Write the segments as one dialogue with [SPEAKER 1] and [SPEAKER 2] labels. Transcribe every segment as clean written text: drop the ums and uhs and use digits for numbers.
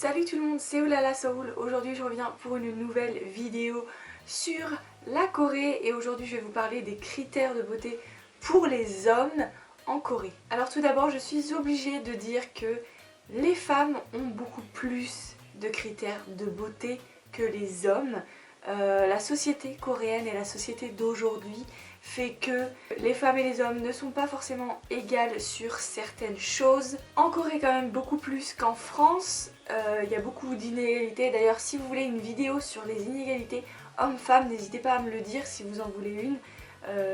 [SPEAKER 1] Salut tout le monde, c'est Oulala Soul. Aujourd'hui je reviens pour une nouvelle vidéo sur la Corée et aujourd'hui je vais vous parler des critères de beauté pour les hommes en Corée. Alors tout d'abord je suis obligée de dire que les femmes ont beaucoup plus de critères de beauté que les hommes. La société coréenne et la société d'aujourd'hui fait que les femmes et les hommes ne sont pas forcément égales sur certaines choses. En Corée quand même beaucoup plus qu'en France, il y a beaucoup d'inégalités. D'ailleurs si vous voulez une vidéo sur les inégalités hommes-femmes, n'hésitez pas à me le dire si vous en voulez une,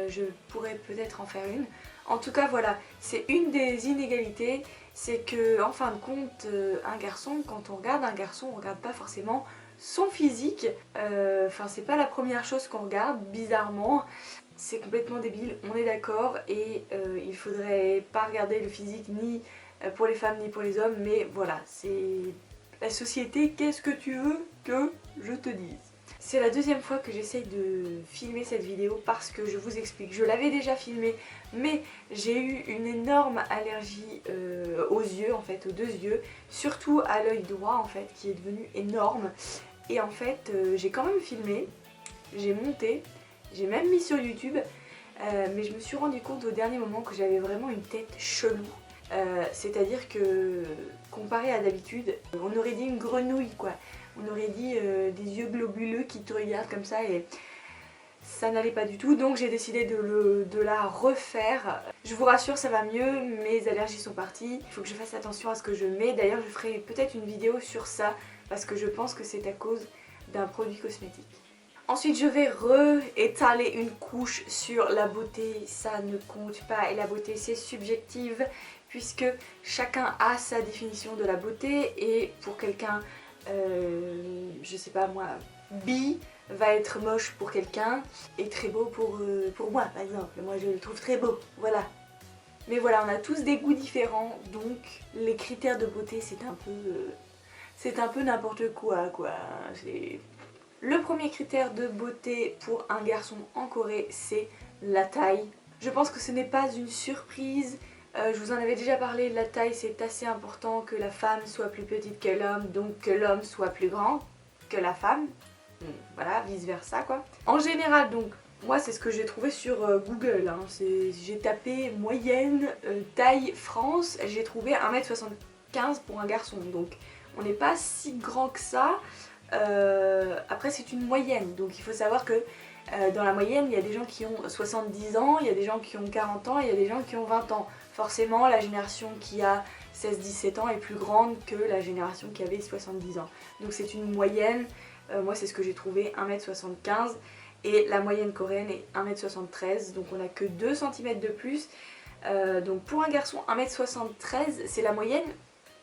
[SPEAKER 1] je pourrais peut-être en faire une. En tout cas voilà, c'est une des inégalités, c'est que en fin de compte, un garçon, quand on regarde un garçon, on regarde pas forcément son physique, enfin c'est pas la première chose qu'on regarde, bizarrement. C'est complètement débile, on est d'accord, et il faudrait pas regarder le physique ni pour les femmes ni pour les hommes, mais voilà, c'est la société, qu'est-ce que tu veux que je te dise? C'est la deuxième fois que j'essaye de filmer cette vidéo parce que je vous explique, je l'avais déjà filmée, mais j'ai eu une énorme allergie aux yeux, en fait, aux deux yeux, surtout à l'œil droit en fait, qui est devenu énorme, et en fait j'ai quand même filmé, j'ai monté, j'ai même mis sur YouTube, mais je me suis rendu compte au dernier moment que j'avais vraiment une tête chelou. C'est-à-dire que, comparé à d'habitude, on aurait dit une grenouille quoi. On aurait dit des yeux globuleux qui te regardent comme ça et ça n'allait pas du tout. Donc j'ai décidé de la refaire. Je vous rassure, ça va mieux, mes allergies sont parties. Il faut que je fasse attention à ce que je mets. D'ailleurs, je ferai peut-être une vidéo sur ça parce que je pense que c'est à cause d'un produit cosmétique. Ensuite je vais étaler une couche sur la beauté, ça ne compte pas et la beauté c'est subjective puisque chacun a sa définition de la beauté et pour quelqu'un, je sais pas moi, bi va être moche pour quelqu'un et très beau pour moi par exemple, moi je le trouve très beau, voilà. Mais voilà, on a tous des goûts différents donc les critères de beauté c'est un peu n'importe quoi. Le premier critère de beauté pour un garçon en Corée, c'est la taille. Je pense que ce n'est pas une surprise, je vous en avais déjà parlé, la taille c'est assez important, que la femme soit plus petite que l'homme, donc que l'homme soit plus grand que la femme. Voilà, vice versa quoi. En général donc, moi c'est ce que j'ai trouvé sur Google, hein. J'ai tapé moyenne taille France, j'ai trouvé 1m75 pour un garçon, donc on n'est pas si grand que ça. Après c'est une moyenne, donc il faut savoir que dans la moyenne il y a des gens qui ont 70 ans, il y a des gens qui ont 40 ans, il y a des gens qui ont 20 ans. Forcément la génération qui a 16-17 ans est plus grande que la génération qui avait 70 ans. Donc c'est une moyenne, moi c'est ce que j'ai trouvé, 1m75 et la moyenne coréenne est 1m73, donc on n'a que 2 cm de plus. Donc pour un garçon 1m73 c'est la moyenne.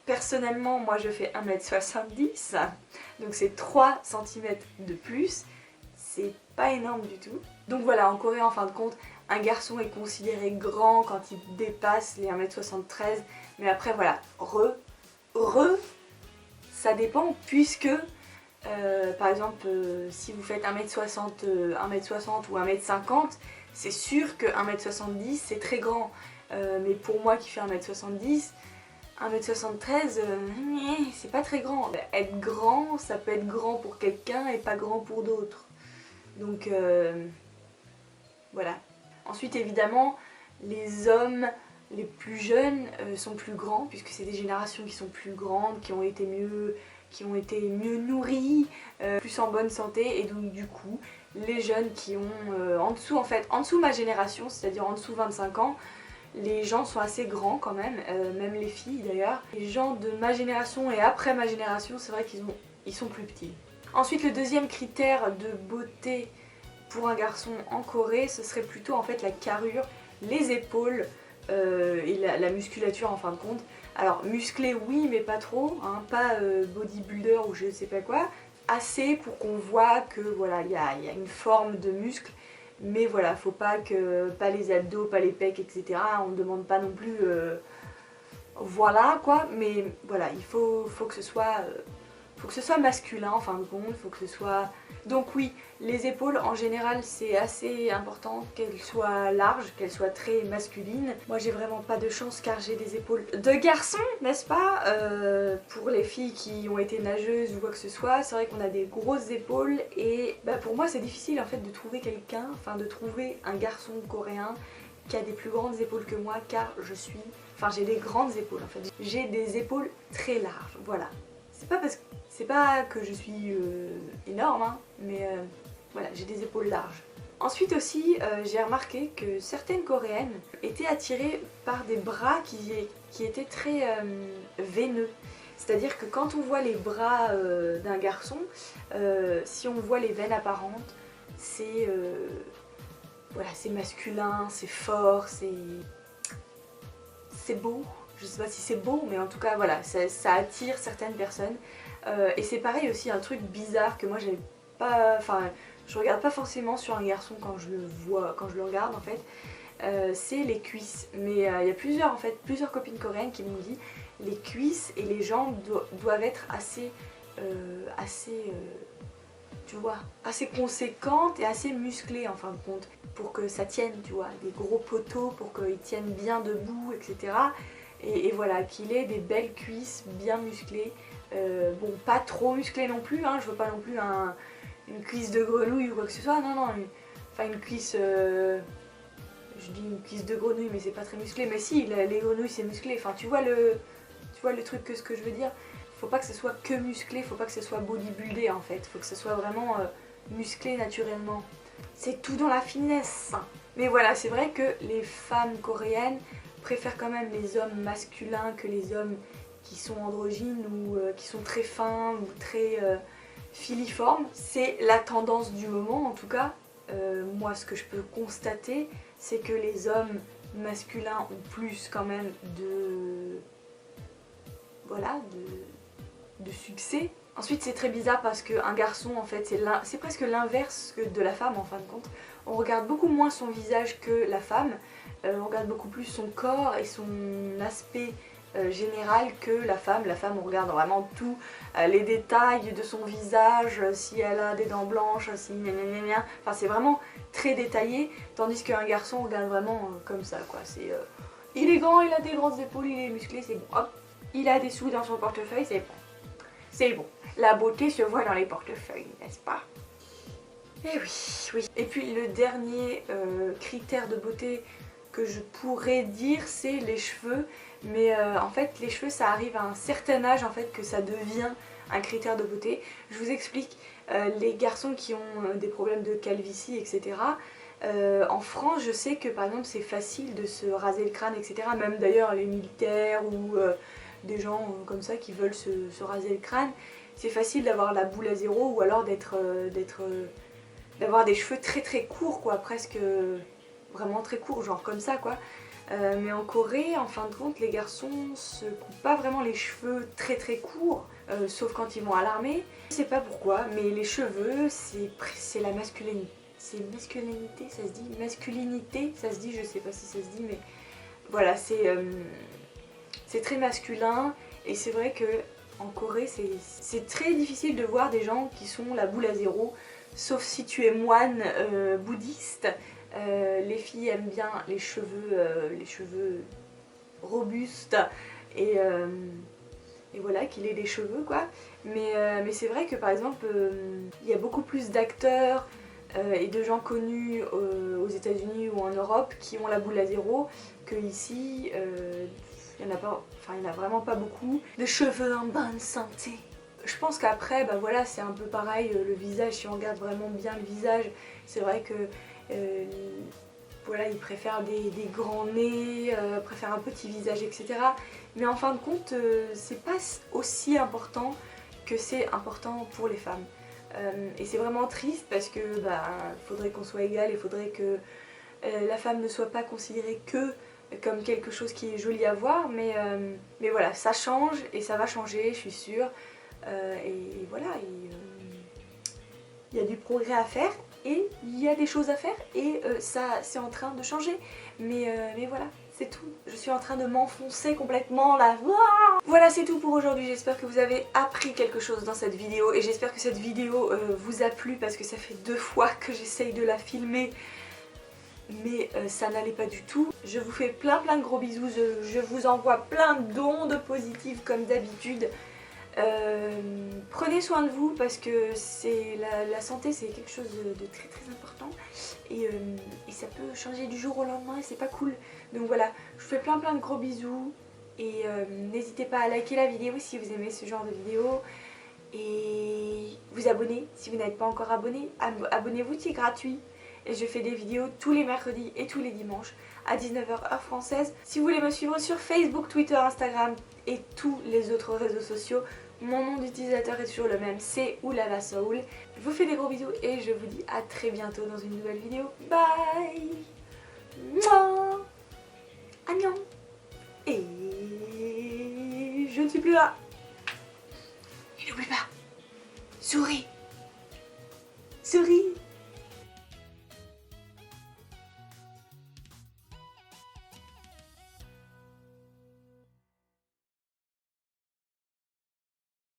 [SPEAKER 1] Personnellement, moi je fais 1m70, donc c'est 3 cm de plus, c'est pas énorme du tout. Donc voilà, en Corée en fin de compte, un garçon est considéré grand quand il dépasse les 1m73, mais après voilà, ça dépend puisque, par exemple, si vous faites 1m60 ou 1m50, c'est sûr que 1m70 c'est très grand, mais pour moi qui fais 1m70, 1m73, c'est pas très grand. Être grand, ça peut être grand pour quelqu'un et pas grand pour d'autres. Donc voilà. Ensuite évidemment, les hommes les plus jeunes sont plus grands puisque c'est des générations qui sont plus grandes, qui ont été mieux nourries, plus en bonne santé et donc du coup, les jeunes qui ont en dessous de ma génération, c'est-à-dire en dessous de 25 ans, les gens sont assez grands quand même, même les filles d'ailleurs. Les gens de ma génération et après ma génération, c'est vrai qu'ils sont plus petits. Ensuite, le deuxième critère de beauté pour un garçon en Corée, ce serait plutôt en fait la carrure, les épaules et la musculature en fin de compte. Alors musclé oui, mais pas trop, hein, pas bodybuilder ou je ne sais pas quoi. Assez pour qu'on voit que voilà, il y a une forme de muscle. Mais voilà, faut pas les abdos, pas les pecs, etc. On ne demande pas non plus, voilà quoi, mais voilà, il faut que ce soit faut que ce soit masculin en fin de compte, faut que ce soit... Donc oui, les épaules en général c'est assez important qu'elles soient larges, qu'elles soient très masculines. Moi j'ai vraiment pas de chance car j'ai des épaules de garçon, n'est-ce pas? Pour les filles qui ont été nageuses ou quoi que ce soit, c'est vrai qu'on a des grosses épaules et pour moi c'est difficile en fait de trouver quelqu'un, enfin de trouver un garçon coréen qui a des plus grandes épaules que moi car j'ai des grandes épaules en fait. J'ai des épaules très larges, voilà. C'est pas que je suis énorme, hein, mais voilà, j'ai des épaules larges. Ensuite aussi, j'ai remarqué que certaines coréennes étaient attirées par des bras qui étaient très veineux. C'est-à-dire que quand on voit les bras d'un garçon, si on voit les veines apparentes, c'est voilà, c'est masculin, c'est fort, c'est beau. Je sais pas si c'est beau, mais en tout cas voilà, ça attire certaines personnes. Et c'est pareil aussi, un truc bizarre que moi j'avais pas... Enfin, je regarde pas forcément sur un garçon quand je le vois, quand je le regarde en fait. C'est les cuisses. Mais il y a plusieurs copines coréennes qui m'ont dit les cuisses et les jambes doivent être assez... tu vois, assez conséquentes et assez musclées en fin de compte. Pour que ça tienne, tu vois, des gros poteaux pour qu'ils tiennent bien debout, etc. Et voilà, qu'il ait des belles cuisses bien musclées. Bon, pas trop musclées non plus, hein, je veux pas non plus une cuisse de grenouille ou quoi que ce soit, non, une cuisse... je dis une cuisse de grenouille mais c'est pas très musclé, mais si, les grenouilles c'est musclé, enfin tu vois le truc ce que je veux dire. Faut pas que ce soit que musclé, faut pas que ce soit bodybuildé en fait, faut que ce soit vraiment musclé naturellement. C'est tout dans la finesse. Mais voilà, c'est vrai que les femmes coréennes préfèrent quand même les hommes masculins que les hommes qui sont androgynes ou qui sont très fins ou très filiformes. C'est la tendance du moment en tout cas. Moi ce que je peux constater c'est que les hommes masculins ont plus quand même de... voilà, de succès. Ensuite c'est très bizarre parce qu'un garçon en fait c'est presque l'inverse de la femme en fin de compte. On regarde beaucoup moins son visage que la femme, on regarde beaucoup plus son corps et son aspect général que la femme. La femme on regarde vraiment tout, les détails de son visage, si elle a des dents blanches, si enfin c'est vraiment très détaillé, tandis qu'un garçon on regarde vraiment comme ça quoi. C'est il est grand, il a des grandes épaules, il est musclé, c'est bon, hop, il a des sous dans son portefeuille, c'est bon. C'est bon, la beauté se voit dans les portefeuilles, n'est-ce pas? Eh oui, oui. Et puis le dernier critère de beauté que je pourrais dire, c'est les cheveux. Mais en fait, les cheveux, ça arrive à un certain âge en fait que ça devient un critère de beauté. Je vous explique, les garçons qui ont des problèmes de calvitie, etc. En France, je sais que par exemple, c'est facile de se raser le crâne, etc. Même d'ailleurs les militaires ou... des gens comme ça qui veulent se raser le crâne, c'est facile d'avoir la boule à zéro ou alors d'avoir des cheveux très très courts quoi, presque vraiment très courts, genre comme ça quoi. Mais en Corée, en fin de compte, les garçons se coupent pas vraiment les cheveux très très courts, sauf quand ils vont à l'armée. Je sais pas pourquoi, mais les cheveux, c'est la masculinité. C'est masculinité, ça se dit? Masculinité, ça se dit, je sais pas si ça se dit, mais voilà, c'est très masculin et c'est vrai que en Corée c'est très difficile de voir des gens qui sont la boule à zéro, sauf si tu es moine bouddhiste. Les filles aiment bien les cheveux robustes et voilà, qu'il ait des cheveux quoi. Mais c'est vrai que par exemple il y a beaucoup plus d'acteurs et de gens connus aux États-Unis ou en Europe qui ont la boule à zéro que ici. Il n'y en a vraiment pas beaucoup. De cheveux en bonne santé. Je pense qu'après, voilà, c'est un peu pareil, le visage, si on regarde vraiment bien le visage, c'est vrai que voilà, ils préfèrent des grands nez, préfèrent un petit visage, etc. Mais en fin de compte, c'est pas aussi important que c'est important pour les femmes. Et c'est vraiment triste parce que faudrait qu'on soit égal, il faudrait que la femme ne soit pas considérée que comme quelque chose qui est joli à voir, mais voilà, ça change et ça va changer, je suis sûre. Et voilà, il y a du progrès à faire et il y a des choses à faire et ça c'est en train de changer. Mais voilà, c'est tout. Je suis en train de m'enfoncer complètement là. Voilà, c'est tout pour aujourd'hui. J'espère que vous avez appris quelque chose dans cette vidéo et j'espère que cette vidéo vous a plu parce que ça fait 2 fois que j'essaye de la filmer. Mais ça n'allait pas du tout. Je vous fais plein de gros bisous, je vous envoie plein d'ondes positives comme d'habitude. Prenez soin de vous parce que la santé c'est quelque chose de très important et ça peut changer du jour au lendemain et c'est pas cool. Donc voilà, je vous fais plein de gros bisous et n'hésitez pas à liker la vidéo si vous aimez ce genre de vidéo et vous abonner si vous n'êtes pas encore abonné. Abonnez-vous, c'est gratuit. Et je fais des vidéos tous les mercredis et tous les dimanches à 19 h heure française. Si vous voulez me suivre sur Facebook, Twitter, Instagram et tous les autres réseaux sociaux, mon nom d'utilisateur est toujours le même, c'est oulalasoul. Je vous fais des gros bisous et je vous dis à très bientôt dans une nouvelle vidéo. Bye. Mouah. Agnon. Et je ne suis plus là. Et n'oublie pas, souris. Souris.